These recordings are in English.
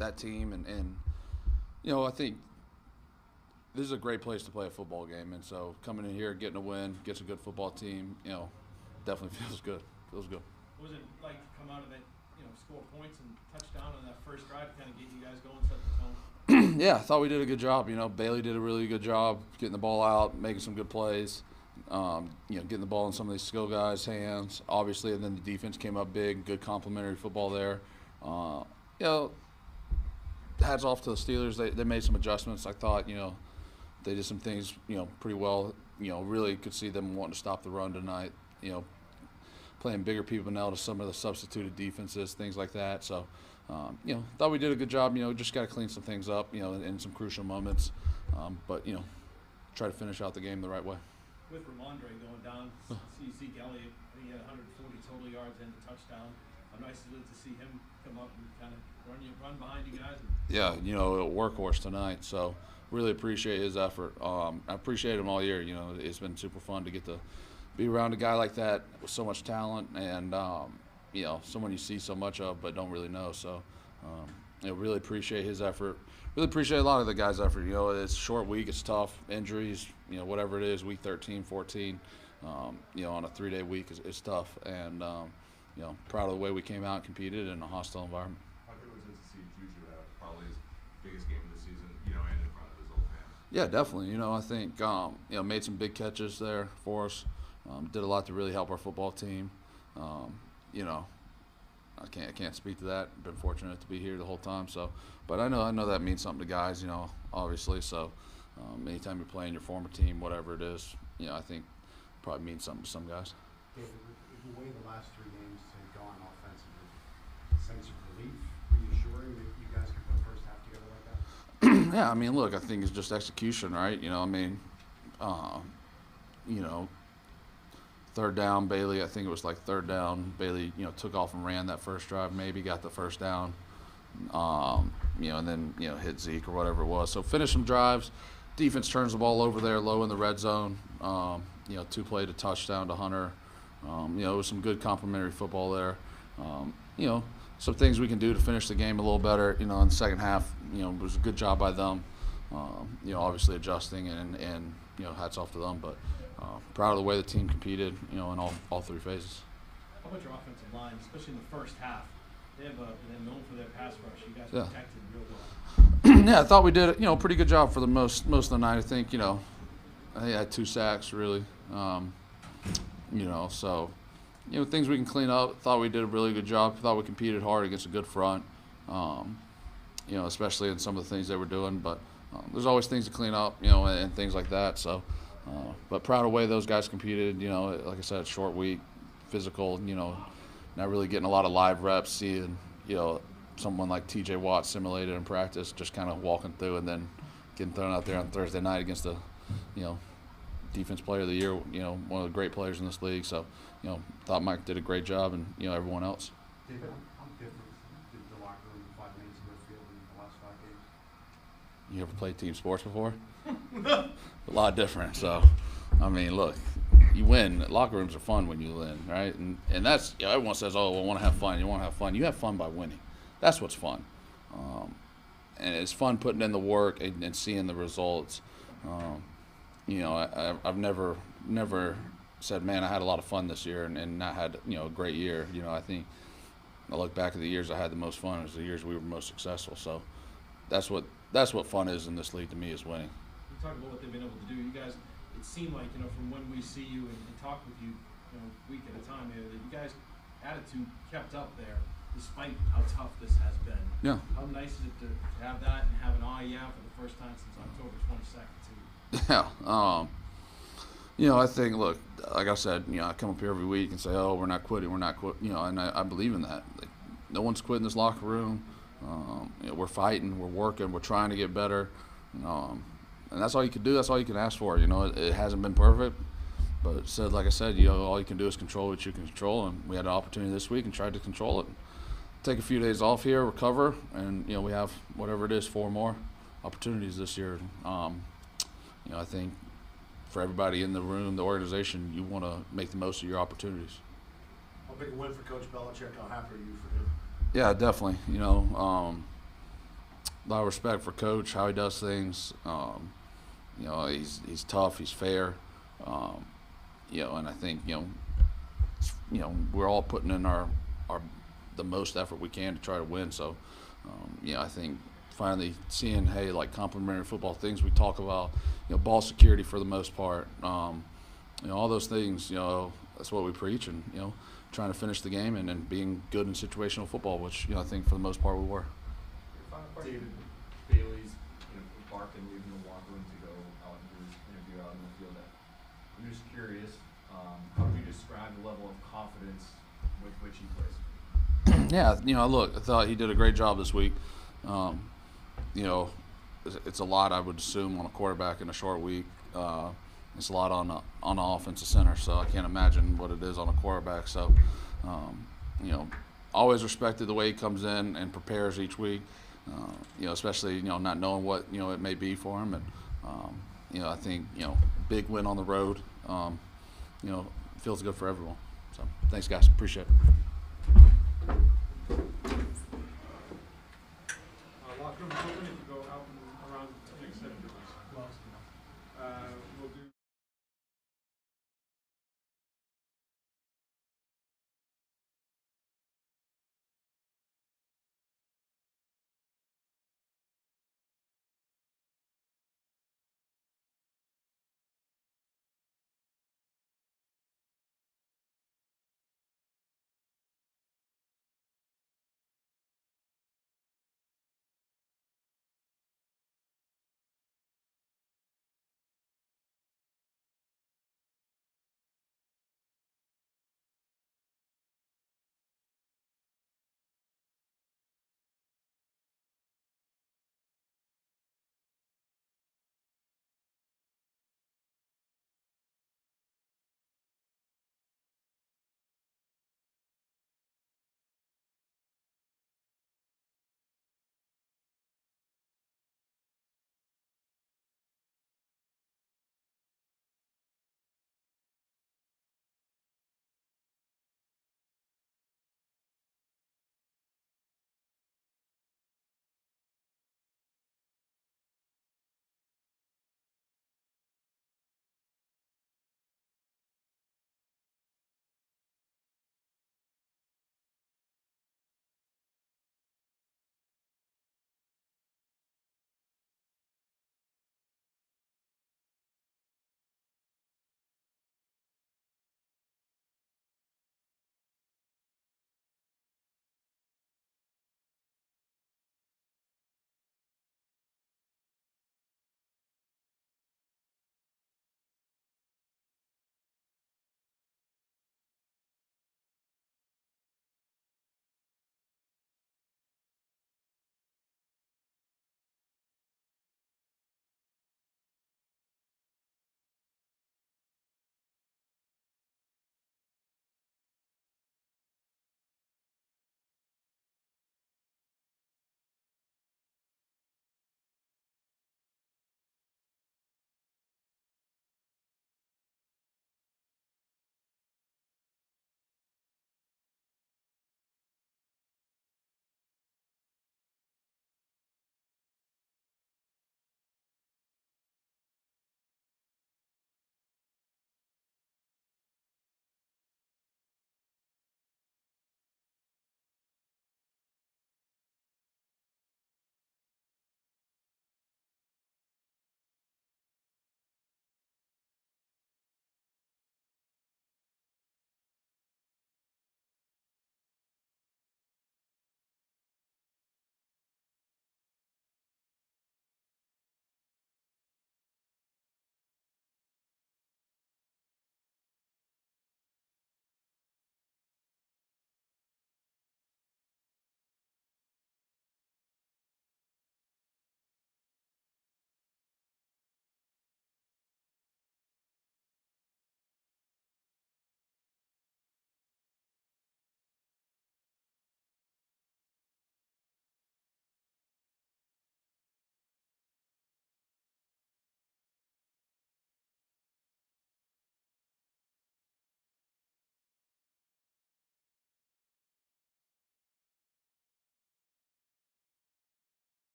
that team, and I think this is a great place to play a football game, and so coming in here, getting a win, gets a good football team, definitely feels good. Feels good. What was it like to come out of it, score points and touchdown on that first drive, kind of get you guys going, set the tone? Yeah, I thought we did a good job. Bailey did a really good job getting the ball out, making some good plays. Getting the ball in some of these skill guys' hands, obviously, and then the defense came up big, good complementary football there. Hats off to the Steelers. They made some adjustments. I thought, they did some things, pretty well. Really could see them wanting to stop the run tonight. Playing bigger people now to some of the substituted defenses, things like that. So, thought we did a good job. Just got to clean some things up, in some crucial moments. But try to finish out the game the right way. With Rhamondre going down, Zeke Elliott, he had 140 total yards and a touchdown. How nice is it to see him come up and kind of run behind you guys? Yeah, a workhorse tonight. So really appreciate his effort. I appreciate him all year. It's been super fun to get to be around a guy like that with so much talent and, someone you see so much of but don't really know. So, really appreciate his effort. Really appreciate a lot of the guys' effort. It's a short week. It's tough. Injuries, whatever it is, week 13, 14, on a 3-day week is tough. And, proud of the way we came out and competed in a hostile environment. How good was it to see Juju have probably his biggest game of the season, and in front of his old fans? Yeah, definitely. I think, made some big catches there for us. Did a lot to really help our football team. I can't speak to that. Been fortunate to be here the whole time. So, but I know that means something to guys. Obviously. So, anytime you're playing your former team, whatever it is, I think probably means something to some guys. David, the way the last 3 games have gone offensively, sense of relief, reassuring that you guys can put the first half together like that. Yeah, look, I think it's just execution, right? Third down, Bailey, I think it was like third down. Bailey, took off and ran that first drive, maybe got the first down, and then, hit Zeke or whatever it was. So finish some drives. Defense turns the ball over there low in the red zone. 2-play to touchdown to Hunter. It was some good complimentary football there. Some things we can do to finish the game a little better, in the second half. It was a good job by them. Obviously adjusting and hats off to them. But proud of the way the team competed, in all 3 phases. How about your offensive line, especially in the first half? They're known for their pass rush. You guys protected real well. Yeah, I thought we did a pretty good job for the most of the night. I think I had 2 sacks really. So things we can clean up. Thought we did a really good job. Thought we competed hard against a good front. Especially in some of the things they were doing. But there's always things to clean up. And things like that. So. But proud of the way those guys competed. Like I said, short week, physical. Not really getting a lot of live reps. Seeing someone like T.J. Watt simulated in practice, just kind of walking through and then getting thrown out there on Thursday night against the defense player of the year. One of the great players in this league. So thought Mike did a great job, and everyone else. David, how different did the locker room 5 minutes ago feel in the last 5 games? You ever played team sports before? A lot different. So, look, you win. Locker rooms are fun when you win, right? And that's everyone says, "Oh, I want to have fun." You want to have fun. You have fun by winning. That's what's fun. And it's fun putting in the work and seeing the results. I've never said, "Man, I had a lot of fun this year," and not had a great year. I think I look back at the years I had the most fun. It was the years we were most successful. So that's what fun is in this league to me, is winning. You talk about what they've been able to do. You guys, it seemed like, from when we see you and talk with you, week at a time, that you guys' attitude kept up there despite how tough this has been. Yeah. How nice is it to have that and have an IEF for the first time since October 22nd, too? Yeah. I think, look, like I said, I come up here every week and say, "Oh, we're not quitting, and I believe in that. Like, no one's quitting this locker room. We're fighting, we're working, we're trying to get better. And that's all you can do. That's all you can ask for. It hasn't been perfect, but like I said, all you can do is control what you can control. And we had an opportunity this week and tried to control it. Take a few days off here, recover, and we have whatever it is, 4 more opportunities this year. I think for everybody in the room, the organization, you want to make the most of your opportunities. How big a win for Coach Belichick? How happy are you for him? Yeah, definitely. lot of respect for Coach, how he does things. You know, he's tough, he's fair. You know, and I think we're all putting in our the most effort we can to try to win. So, you know, I think finally seeing like complementary football things we talk about, you know, ball security for the most part. You know, all those things. You know, that's what we preach, and you know, trying to finish the game and then being good in situational football, which I think for the most part we were. David Bailey's, barking, leaving the locker room to go out and do his interview out in the field. I'm just curious, how would you describe the level of confidence with which he plays? Yeah, look, I thought he did a great job this week. You know, it's a lot, I would assume, on a quarterback in a short week. It's a lot on the offensive center, so I can't imagine what it is on a quarterback. So, you know, always respected the way he comes in and prepares each week. You know, especially not knowing what it may be for him, and I think big win on the road. Feels good for everyone. So thanks, guys, appreciate it. Locker room open, if you go out and around the extended we'll do.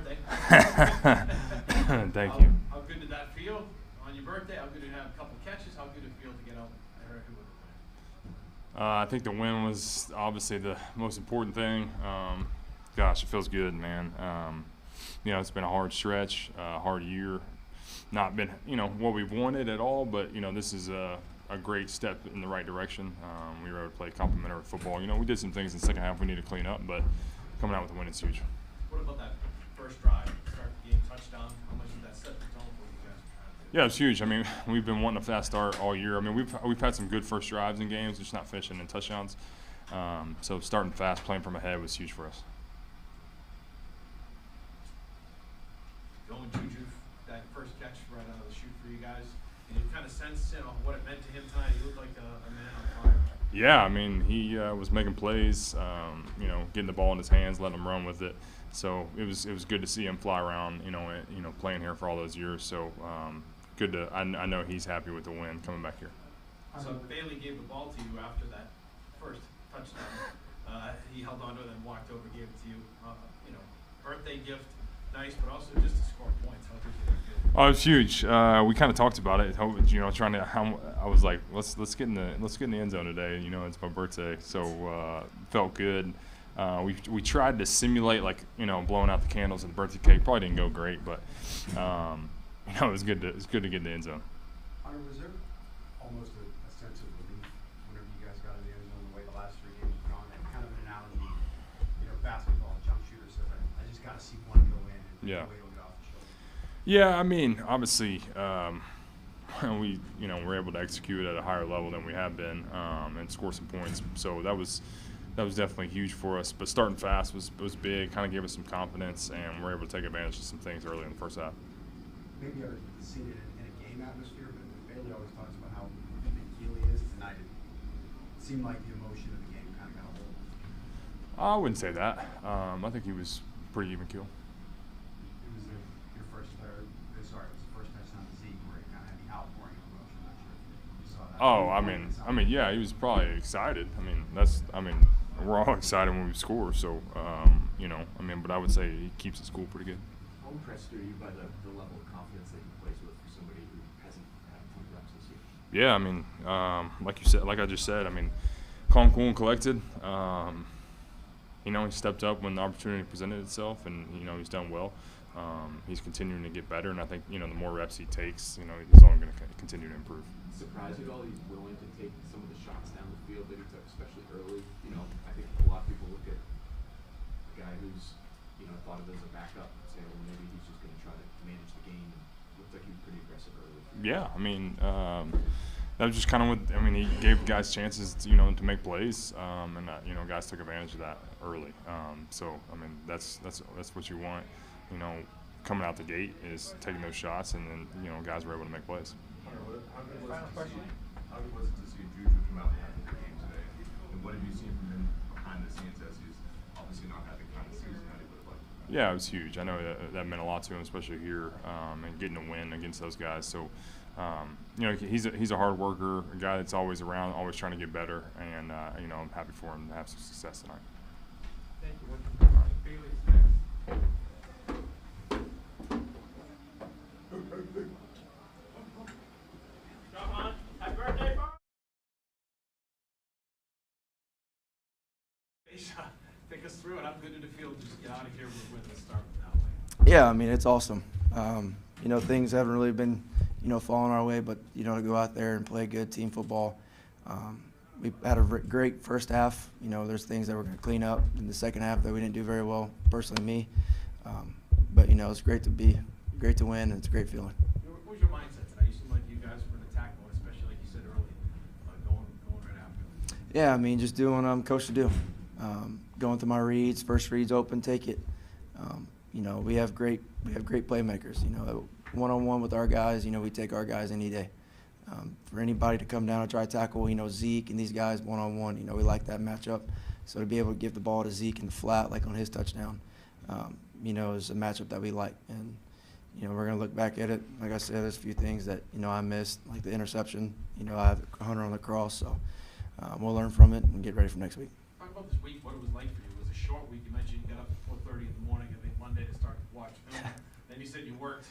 birthday. Thank you. How good did that feel on your birthday? How good did you have a couple catches? How good did it feel to get out there with the win? I think the win was obviously the most important thing. Gosh, it feels good, man. It's been a hard stretch, hard year. Not been, what we've wanted at all, but, this is a great step in the right direction. We were able to play complementary football. We did some things in the second half we need to clean up, but coming out with a win is huge. What about that first drive? Start the game, touchdown. How much did that set the tone for you guys? Yeah, it's huge. I mean, we've been wanting a fast start all year. I mean, we've had some good first drives in games, just not finishing in touchdowns. So starting fast, playing from ahead was huge for us. Going Juju, that first catch right out of the chute for you guys. And you kind of sense what it meant to him tonight. He looked like a man on fire. Yeah, I mean, he was making plays, getting the ball in his hands, letting him run with it. So it was good to see him fly around, playing here for all those years. So good to I know he's happy with the win coming back here. So Bailey gave the ball to you after that first touchdown. He held on to it and walked over, gave it to you. Birthday gift, nice, but also just to score points. How good did it feel? Oh, it's huge. We kind of talked about it. Trying to. I was like, let's get in the end zone today. It's my birthday, so felt good. We tried to simulate blowing out the candles at the birthday cake. Probably didn't go great, but it was good to get in the end zone. Hunter, was there almost a sense of relief whenever you guys got in the end zone the way the last 3 games have gone? And kind of an analogy, basketball jump shooter says, I just got to see one go in and Yeah. the weight will get off the shoulder. Yeah, I mean, obviously, we're able to execute at a higher level than we have been and score some points. So that was definitely huge for us. But starting fast was big, kind of gave us some confidence, and we're able to take advantage of some things early in the first half. Maybe I've seen it in a game atmosphere, but Bailey always talks about how big Keely is. Tonight it seemed like the emotion of the game kind of got a hold. I wouldn't say that. I think he was pretty even keel. It was your first third. Sorry, it was the first touchdown to Zeke where he kind of had the outpouring of emotion. I'm not sure if you saw that. Oh, I mean, yeah, he was probably excited. We're all excited when we score. So, but I would say he keeps the school pretty good. How impressed are you by the level of confidence that he plays with for somebody who hasn't had a ton of reps this year? Yeah, like I just said, calm, cool, and collected. He stepped up when the opportunity presented itself, and he's done well. He's continuing to get better, and I think the more reps he takes, he's only going to continue to improve. Surprised you at all he's willing to take some of the shots down the field that he took, especially early? I think a lot of people look at a guy who's thought of as a backup and say, well, maybe he's just going to try to manage the game. It looked like he was pretty aggressive early. Yeah, that was just kind of he gave guys chances, to make plays, and guys took advantage of that early. That's what you want, coming out the gate is taking those shots, and then guys were able to make plays. How good was it to see Juju come out and have a good game today? And what have you seen from him behind the scenes as he's obviously not having kind of season that he would have liked? Yeah, it was huge. I know that meant a lot to him, especially here, and getting a win against those guys. So, he's a hard worker, a guy that's always around, always trying to get better, and I'm happy for him to have some success tonight. Thank you. Bailey's next. Come on. Happy birthday, Bob. Take us through it. How good did it feel to just get out of here with a win and start that way? Yeah, it's awesome. Things haven't really been, falling our way, but, to go out there and play good team football. We had a great first half. There's things that we're going to clean up in the second half that we didn't do very well, personally me. But, it's great to win, and it's a great feeling. What was your mindset tonight? You seem like you guys were in attack mode, especially like you said earlier, going right after. Yeah, just doing what I'm coached to do. Going through my reads, first reads open, take it. We have great playmakers. One-on-one with our guys, we take our guys any day. For anybody to come down and try to tackle, Zeke and these guys one-on-one, we like that matchup. So to be able to give the ball to Zeke in the flat, like on his touchdown, is a matchup that we like. And, we're going to look back at it. Like I said, there's a few things that, I missed, like the interception. I have Hunter on the cross. So we'll learn from it and get ready for next week. Talk about this week, what it was like for you. It was a short week. You mentioned you got up at 4:30 in the morning, I think Monday, to start to watch And you said you worked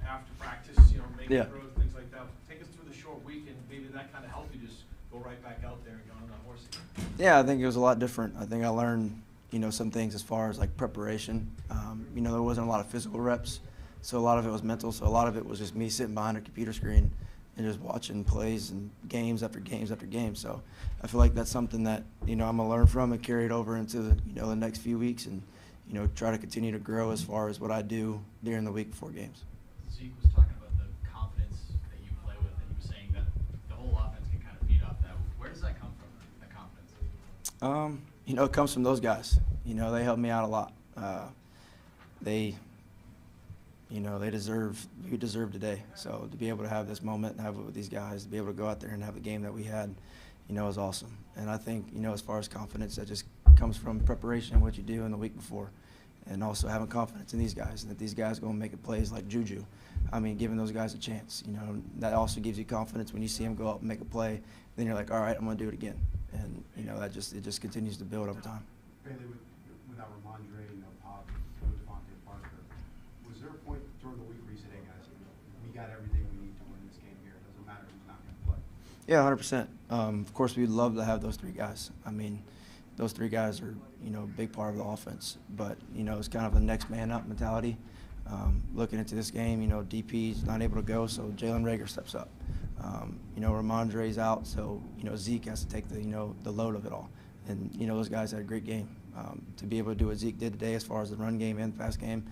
after practice, making Yeah. throws, things like that. Take us through the short week, and maybe that kind of helped you just go right back out there and get on that horse again. Yeah, I think it was a lot different. I think I learned, some things as far as like preparation. There wasn't a lot of physical reps, so a lot of it was mental. So a lot of it was just me sitting behind a computer screen and just watching plays and games after games after games. So I feel like that's something that, I'm gonna learn from and carry it over into the next few weeks and, try to continue to grow as far as what I do during the week before games. Zeke was talking about the confidence that you play with, and he was saying that the whole offense can kind of feed off that. Where does that come from, that confidence? It comes from those guys. They help me out a lot. We deserve today. So to be able to have this moment and have it with these guys, to be able to go out there and have the game that we had, is awesome. And I think, as far as confidence, that just comes from preparation and what you do in the week before. And also having confidence in these guys, and that these guys are going to make plays like Juju. Giving those guys a chance. That also gives you confidence when you see them go up and make a play. Then you're like, all right, I'm going to do it again. And, it just continues to build over time. Bailey, without Rhamondre, Pop, Devontae Parker, was there a point during the week where you said, hey guys, we got everything we need to win this game here. It doesn't matter who's not going to play? Yeah, 100%. Of course, we'd love to have those three guys. Those three guys are, a big part of the offense. But, it's kind of a next man up mentality. Looking into this game, DP's not able to go, so Jalen Reagor steps up. Rhamondre's out, so, Zeke has to take the load of it all. And, those guys had a great game. To be able to do what Zeke did today as far as the run game and pass game,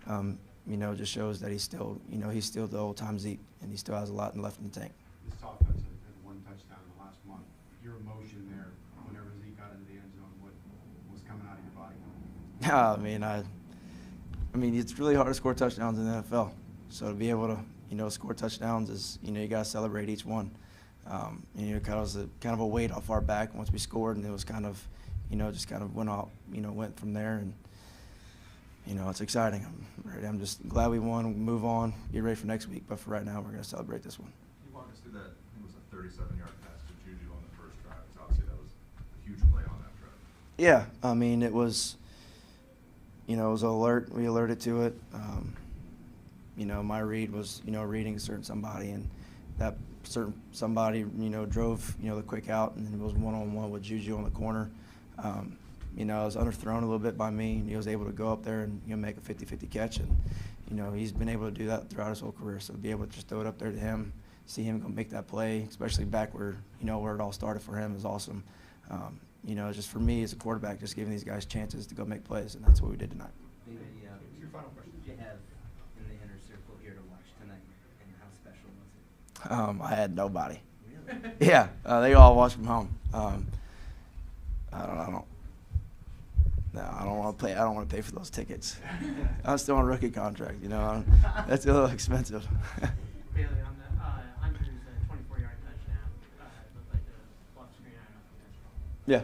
just shows that he's still the old-time Zeke, and he still has a lot left in the tank. This offense had one touchdown in the last month. Your emotion there, whenever Zeke got into the end zone, what was coming out of your body? It's really hard to score touchdowns in the NFL. So to be able to, score touchdowns is, you got to celebrate each one. It was kind of a weight off our back once we scored, and it was kind of, just kind of went from there. And, it's exciting. I'm just glad we won. We move on, get ready for next week. But for right now, we're going to celebrate this one. Can you walk us through that? I think it was a 37-yard pass to Juju on the first drive. Obviously, that was a huge play on that drive. Yeah, it was, it was an alert. We alerted to it. My read was, reading a certain somebody, and that certain somebody, drove, the quick out, and it was one-on-one with Juju on the corner. I was underthrown a little bit by me, and he was able to go up there and, make a 50-50 catch. And, he's been able to do that throughout his whole career. So to be able to just throw it up there to him, see him go make that play, especially back where, where it all started for him is awesome. Just for me as a quarterback, just giving these guys chances to go make plays, and that's what we did tonight. Your final question. Did you have in the inner circle here to watch tonight, and how special was it? I had nobody. Really? Yeah, they all watched from home. I don't want to pay. I don't want to pay for those tickets. I'm still on rookie contract. That's a little expensive. Bailey, on the Andrew's 24-yard touchdown, it looked like a bluff screen. I don't know if that's wrong. Yeah.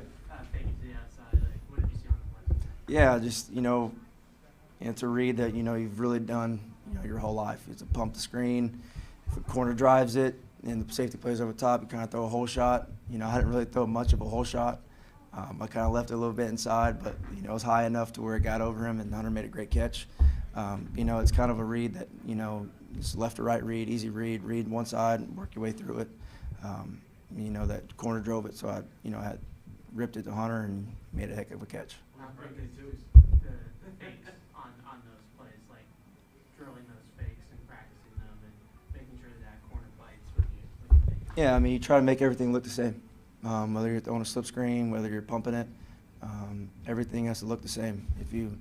Fake it to the outside. What did you see on the play? Yeah, just and to read that you've really done your whole life. It's a pump the screen. If the corner drives it and the safety plays over top, you kind of throw a whole shot. I didn't really throw much of a whole shot. I kind of left it a little bit inside, but it was high enough to where it got over him, and Hunter made a great catch. It's kind of a read that it's left to right read, easy read one side, work your way through it. That corner drove it, so I had ripped it to Hunter and made a heck of a catch. Not breaking the fakes on those plays, like drilling those fakes and practicing them and making sure that corner bites when you fake it. Yeah, you try to make everything look the same. Whether you're throwing a slip screen, whether you're pumping it, everything has to look the same. If you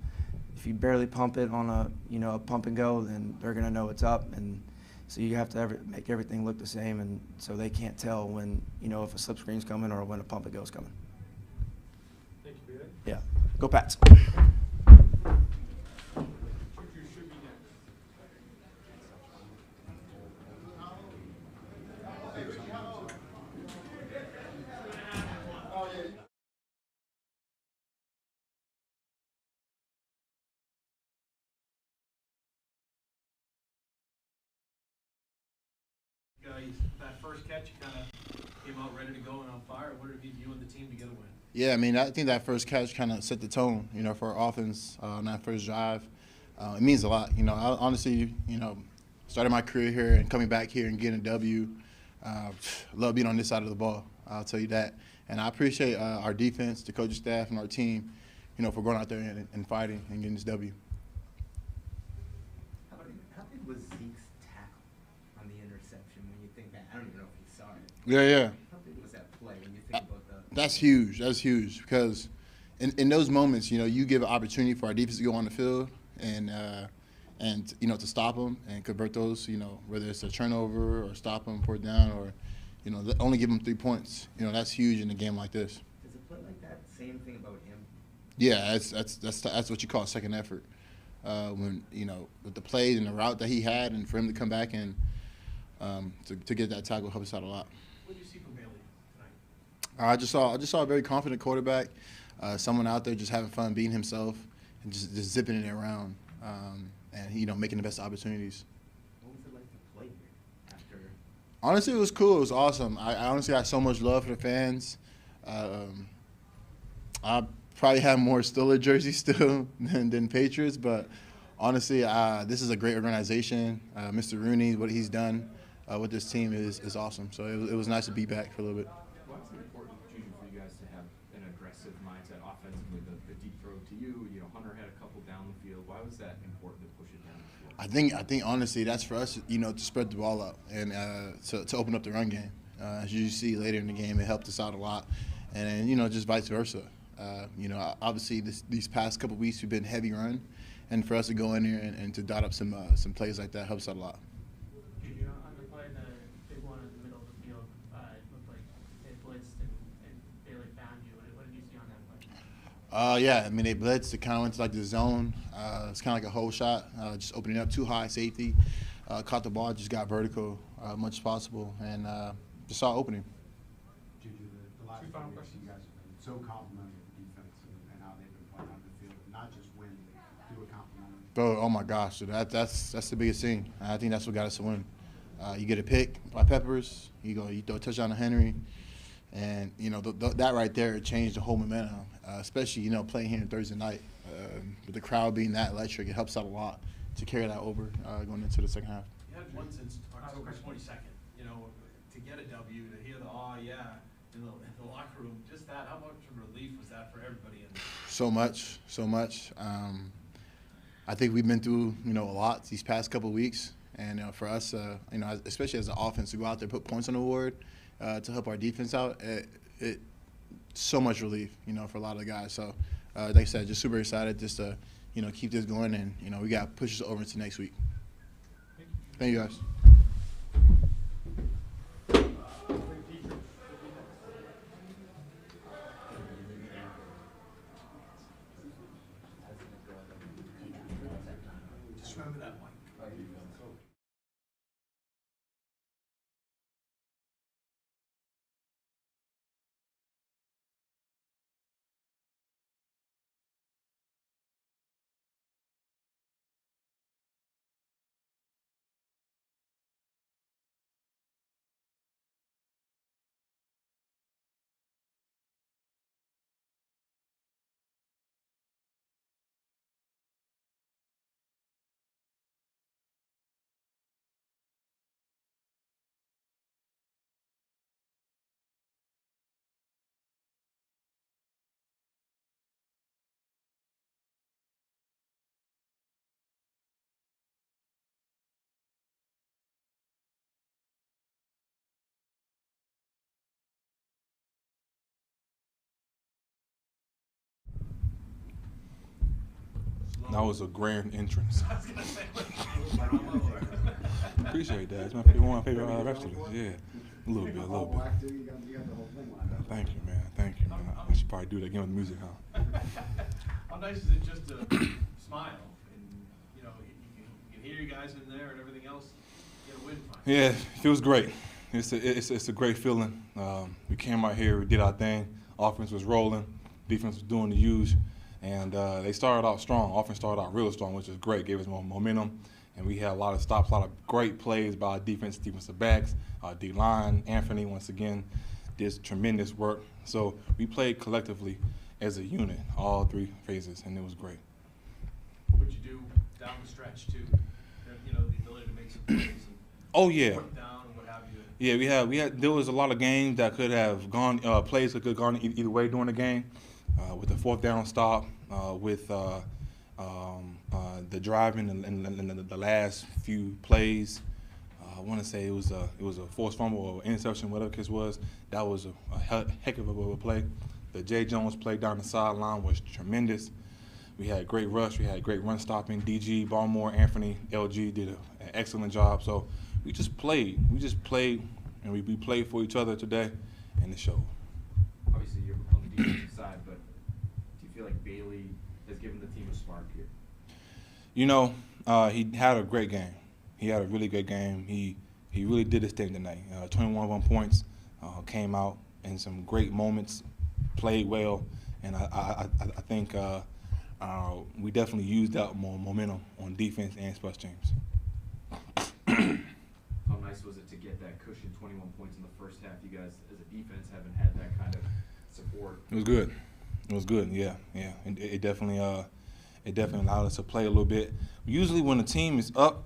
barely pump it on a pump and go, then they're gonna know it's up, and so you have to make everything look the same, and so they can't tell when if a slip screen's coming or when a pump and go's coming. Thank you, Bailey. Yeah, go Pats. That first catch, you kind of came out ready to go and on fire. What did it give you and the team to get a win? Yeah, I think that first catch kind of set the tone, for our offense on that first drive. It means a lot. You know, I honestly, you know, started my career here and coming back here and getting a W. Love being on this side of the ball. I'll tell you that. And I appreciate our defense, the coaching staff, and our team, you know, for going out there and fighting and getting this W. How big was Zeke's tackle on the interception when you think back? I don't even know if he saw it. Yeah. How big was that play when you think about the? That's huge. That's huge because in those moments, you know, you give an opportunity for our defense to go on the field and you know, to stop them and convert those, you know, whether it's a turnover or stop them, fourth down, or, you know, only give them 3 points. You know, that's huge in a game like this. Does a play like that same thing about him? Yeah, that's what you call a second effort. When, you know, with the plays and the route that he had, and for him to come back and to get that tackle helped us out a lot. What did you see from Bailey tonight? I just saw a very confident quarterback, someone out there just having fun, being himself, and just zipping it around, and you know, making the best opportunities. What was it like to play here after? Honestly, it was cool. It was awesome. I honestly had so much love for the fans. I probably have more Steelers jerseys still than Patriots, but honestly, this is a great organization. Mr. Rooney, what he's done with this team is awesome. So it was nice to be back for a little bit. Why is it important, Juju, for you guys to have an aggressive mindset offensively? The deep throw to you, you know, Hunter had a couple down the field. Why was that important to push it down the field? I think honestly that's for us, you know, to spread the ball out and to open up the run game. As you see later in the game, it helped us out a lot, and then, you know, just vice versa. You know, obviously these past couple weeks we've been heavy run, and for us to go in there and to dot up some plays like that helps out a lot. Juju, on the play, the big one in the middle of the field, it looked like they blitzed and Bailey found you. What did you see on that play? Yeah, I mean, they blitzed. It kind of went to like the zone. It's kind of like a hole shot, just opening up too high, safety. Caught the ball, just got vertical much as possible, and just saw opening. Juju, the last few weeks you guys have been so complimentary of the defense and how they've been playing on the field, not just win, but do a complimentary. Bro, oh my gosh, so that's the biggest thing. I think that's what got us to win. You get a pick by Peppers, you throw a touchdown to Henry, and you know that right there changed the whole momentum. Especially, you know, playing here on Thursday night, with the crowd being that electric, it helps out a lot to carry that over going into the second half. You had one since October 22nd. You know, to get a W, to hear the yeah in the locker room, just that. How much of relief was that for everybody? So much. I think we've been through, you know, a lot these past couple of weeks, and for us, you know, especially as an offense, to go out there, put points on the board to help our defense out, it so much relief, you know, for a lot of the guys. So, like I said, just super excited just to, you know, keep this going, and you know, we got to push this over into next week. Thank you, guys. Just remember that, Mike. That was a grand entrance. I was gonna say, Appreciate that. It's one of my favorite wrestlers. Yeah, a little bit. Thank you, man. Thank you, man. I should probably do that again with music, huh? How nice is it just to smile and, you know, you can hear you guys in there and everything else, get a win finally? Yeah, it feels great. It's a great feeling. We came out here, we did our thing. Offense was rolling, defense was doing the huge, and they started out strong. Offense started out real strong, which is great. Gave us more momentum, and we had a lot of stops, a lot of great plays by our defensive backs, our D-line. Anthony, once again, did tremendous work. So we played collectively as a unit, all three phases, and it was great. What would you do down the stretch too. You know, the ability to make some plays and Oh yeah. fourth down and what have you. Yeah, we had. There was a lot of games that could have gone. Plays that could have gone either way during the game. With the fourth down stop, with the driving and the last few plays. I want to say it was a forced fumble or interception, whatever the case was. That was a heck of a play. The Jay Jones play down the sideline was tremendous. We had great rush. We had great run stopping. DG, Barmore, Anthony, LG did an excellent job. So we just played. And we played for each other today, and it showed. Obviously, you're on the defensive side, but do you feel like Bailey has given the team a spark here? You know, he had a great game. He had a really good game. He really did his thing tonight. 21 points, came out in some great moments, played well, and I think we definitely used that more momentum on defense and special teams. How nice was it to get that cushion 21 points in the first half? You guys, as a defense, haven't had that kind of support. It was good. It was good. Yeah. It definitely allowed us to play a little bit. Usually, when the team is up,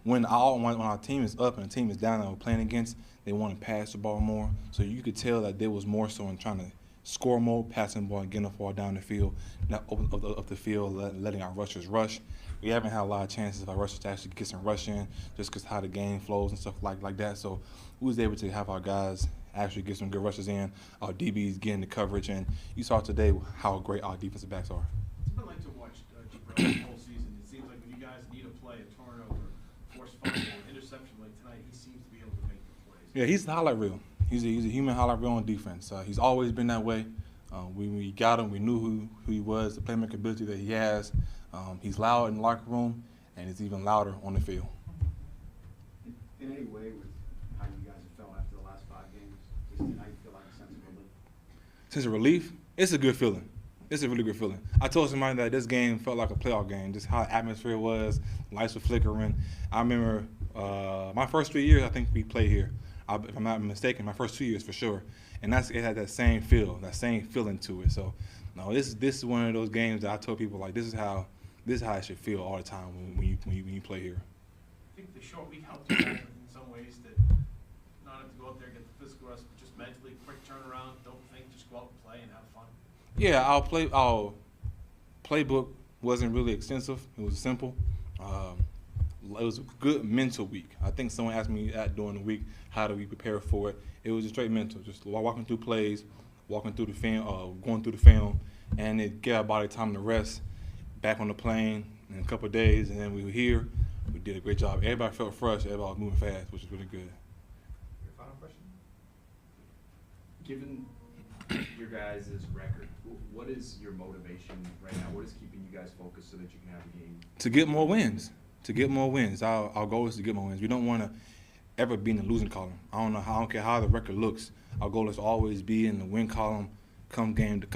when our team is up and the team is down that we're playing against, they want to pass the ball more. So you could tell that there was more so in trying to score more, passing the ball, and getting the ball down the field, not up the field, letting our rushers rush. We haven't had a lot of chances of our rushers to actually get some rush in, just because how the game flows and stuff like that. So we was able to have our guys actually get some good rushes in, our DBs getting the coverage, and you saw today how great our defensive backs are. What's it been like to watch Jabril the whole season? It seems like when you guys need a play, a turnover, forced fumble, interception like tonight, he seems to be able to make the plays. Yeah, he's the highlight reel. He's a human highlight reel on defense. He's always been that way. When we got him, we knew who he was, the playmaking ability that he has. He's loud in the locker room, and he's even louder on the field. In any way, with how you guys have felt after the last 5 games, just tonight feel like a sense of relief? Sense of relief? It's a good feeling. It's a really good feeling. I told somebody that this game felt like a playoff game, just how the atmosphere was, lights were flickering. I remember my first 3 years, I think we played here. If I'm not mistaken, my first 2 years for sure. And it had that same feel, that same feeling to it. So, no, this is one of those games that I told people, like, this is how it should feel all the time when you play here. I think the short week helped you guys in some ways that not have to go out there and get the physical rest, but just mentally quick turnaround, don't think, just go out and play and have fun. Yeah, our playbook wasn't really extensive. It was simple. It was a good mental week. I think someone asked me that during the week, how do we prepare for it? It was just straight mental, just walking through plays, walking through the film, going through the film, and it gave our body time to rest. Back on the plane in a couple of days, and then we were here. We did a great job. Everybody felt fresh. Everybody was moving fast, which is really good. Your final question? Given your guys' record, what is your motivation right now? What is keeping you guys focused so that you can have a game? To get more wins. Our goal is to get more wins. We don't want to ever be in the losing column. I don't care how the record looks. Our goal is to always be in the win column come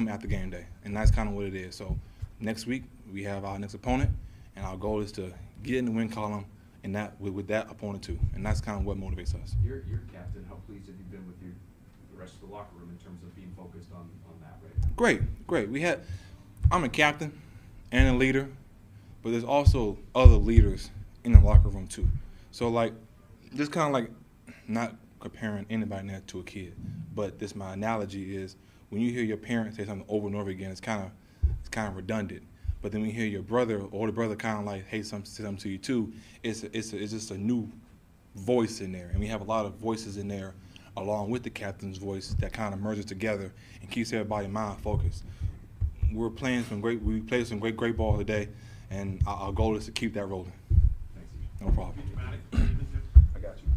after game day, and that's kind of what it is. So next week we have our next opponent, and our goal is to get in the win column and that with that opponent too, and that's kind of what motivates us. You're captain. How pleased have you been with the rest of the locker room in terms of being focused on that right now? Great. I'm a captain and a leader, but there's also other leaders in the locker room too. So like, just kind of like not comparing anybody now to a kid, but this my analogy is when you hear your parents say something over and over again, it's kind of redundant. But then when you hear your brother, older brother, kind of like, hey, say something to you too, it's just a new voice in there, and we have a lot of voices in there, along with the captain's voice that kind of merges together and keeps everybody mind focused. We played some great ball today, and our goal is to keep that rolling. Thanks. No problem. I got you.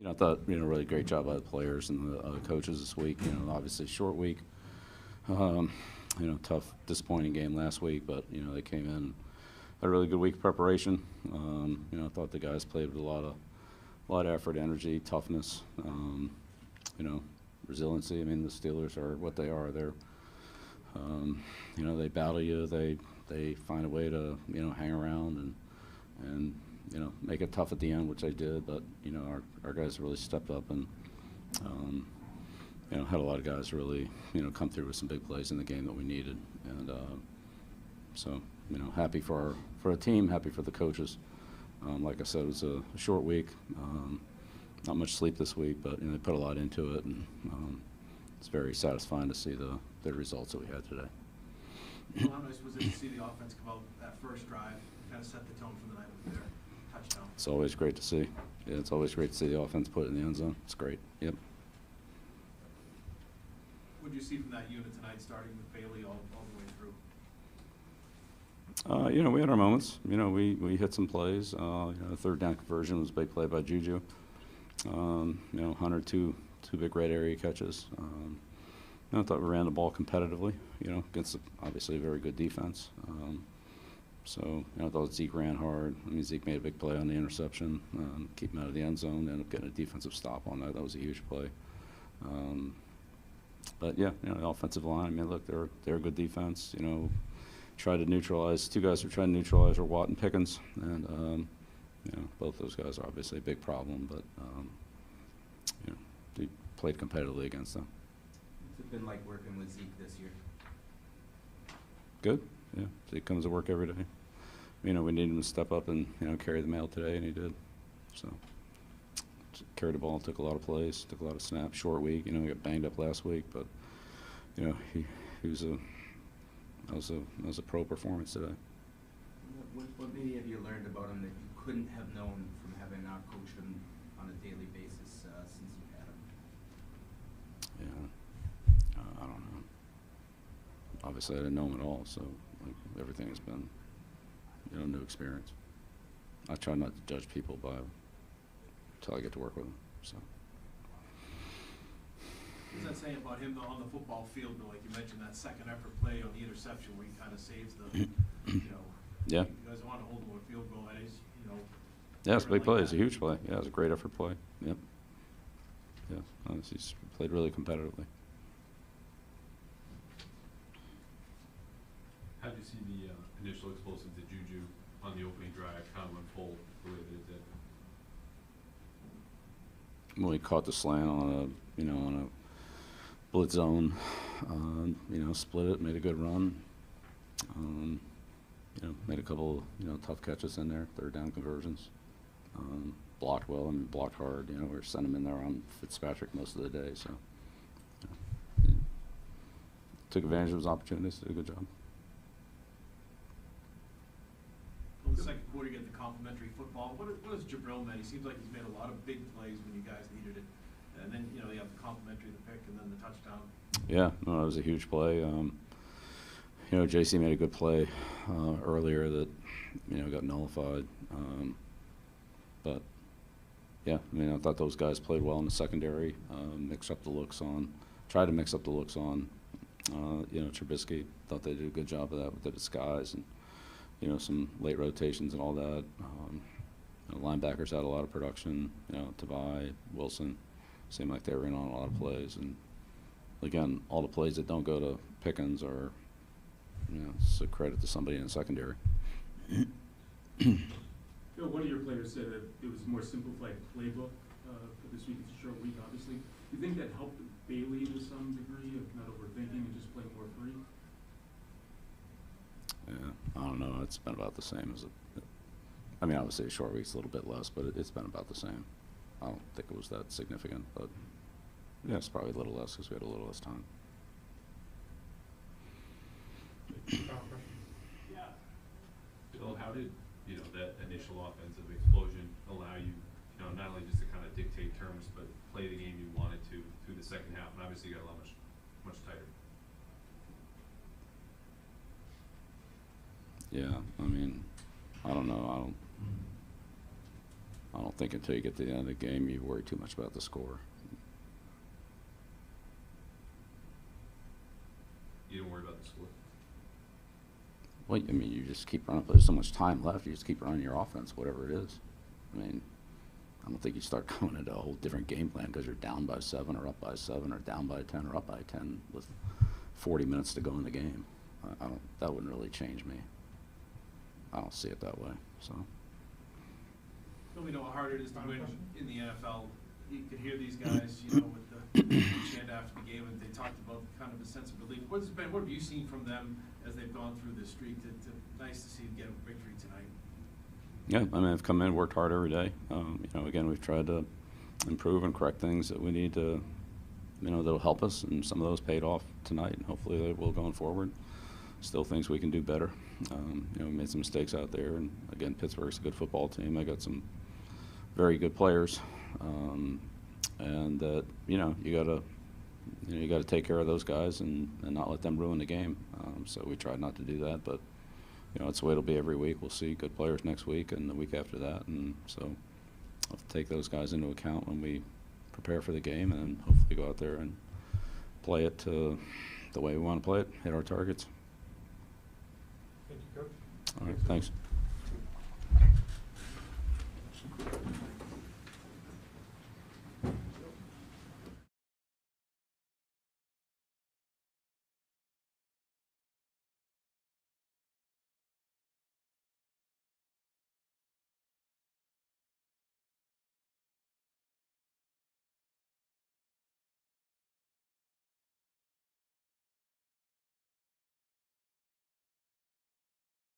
I thought, really great job by the players and the coaches this week. Obviously short week. Tough, disappointing game last week, but, they came in a really good week of preparation. I thought the guys played with a lot of effort, energy, toughness, resiliency. I mean, the Steelers are what they are. They're, they battle you. They find a way to, hang around and make it tough at the end, which they did. But, our guys really stepped up and, had a lot of guys really, come through with some big plays in the game that we needed. And so, happy for a team, happy for the coaches. Like I said, it was a short week. Not much sleep this week, but they put a lot into it, and it's very satisfying to see the results that we had today. Well, how nice was it to see the offense come out that first drive, kind of set the tone for the night with their touchdown? It's always great to see. Yeah, it's always great to see the offense put it in the end zone. It's great. Yep. What did you see from that unit tonight, starting with Bailey all the way through? We had our moments. We hit some plays. The third down conversion was a big play by Juju. Hunter, two big red area catches. I thought we ran the ball competitively, against obviously a very good defense. So I thought Zeke ran hard. I mean, Zeke made a big play on the interception, keep him out of the end zone, ended up getting a defensive stop on that. That was a huge play. But yeah, the offensive line. I mean, look, they're a good defense. Tried to neutralize. Two guys were trying to neutralize are Watt and Pickens, and both those guys are obviously a big problem. But they played competitively against them. What's it been like working with Zeke this year? Good. Yeah, Zeke comes to work every day. We needed him to step up and carry the mail today, and he did. So carried the ball, took a lot of plays, took a lot of snaps. Short week. He got banged up last week, but he was that was a pro performance today. What maybe have you learned about him that you couldn't have known from having not coached him on a daily basis since you've had him? Yeah, I don't know. Obviously, I didn't know him at all, so everything has been, new experience. I try not to judge people until I get to work with them. So. What does that say about him though on the football field? Though, like you mentioned, that second effort play on the interception where he kind of saves the, Yeah. You guys want to hold him to a field goal. That is, Yeah, it's a big like play. that. It's a huge play. Yeah, it was a great effort play. Yep. Yeah, he's played really competitively. How did you see the initial explosives that Juju on the opening drive kind of unfold the way that it did? When he caught the slant on a blitz zone, split it, made a good run. Made a couple, tough catches in there, third down conversions. Blocked well, blocked hard. We sent him in there on Fitzpatrick most of the day, so he took advantage of his opportunities, did a good job. Well, the second quarter, you get the complimentary football. What has Jabril meant? He seems like he's made a lot of big plays when you guys needed it. And then, you have the complimentary, the pick, and then the touchdown. Yeah, no, it was a huge play. JC made a good play earlier that, got nullified. But, yeah, I thought those guys played well in the secondary, tried to mix up the looks on, Trubisky. Thought they did a good job of that with the disguise and, some late rotations and all that. Linebackers had a lot of production, Tavai, Wilson, seemed like they were in on a lot of plays. And, again, all the plays that don't go to Pickens are, it's a credit to somebody in the secondary. Bill, one of your players said that it was a more simplified playbook for this week. It's a short week, obviously. Do you think that helped Bailey to some degree of not overthinking and just playing more free? Yeah, I don't know. It's been about the same as obviously a short week's a little bit less, but it's been about the same. I don't think it was that significant, but yeah, it's probably a little less because we had a little less time. Yeah. Bill, how did that initial offensive explosion allow you, not only just to kind of dictate terms, but play the game you wanted to through the second half, and obviously you got a lot much tighter. Yeah, I don't know. I don't think until you get to the end of the game, you worry too much about the score. You don't worry about the score? Well, I mean, you just keep running. There's so much time left. You just keep running your offense, whatever it is. I mean, I don't think you start going into a whole different game plan because you're down by 7 or up by 7 or down by 10 or up by 10 with 40 minutes to go in the game. I don't. That wouldn't really change me. I don't see it that way. So. Don't we know how hard it is to win in the NFL? You could hear these guys, you know, with the chant after the game, and they talked about kind of a sense of relief. What have you seen from them as they've gone through this streak? Nice to see them get a victory tonight. Yeah, I mean, I've come in, worked hard every day. You know, again, we've tried to improve and correct things that we need to, you know, that'll help us, and some of those paid off tonight, and hopefully they will going forward. Still things we can do better. You know, we made some mistakes out there, and again, Pittsburgh's a good football team. I got some very good players, and that you know you gotta take care of those guys and not let them ruin the game. So we tried not to do that, but you know it's the way it'll be every week. We'll see good players next week and the week after that, and so I'll have to take those guys into account when we prepare for the game, and hopefully go out there and play it the way we want to play it, hit our targets. Thank you, Coach. All right, thanks.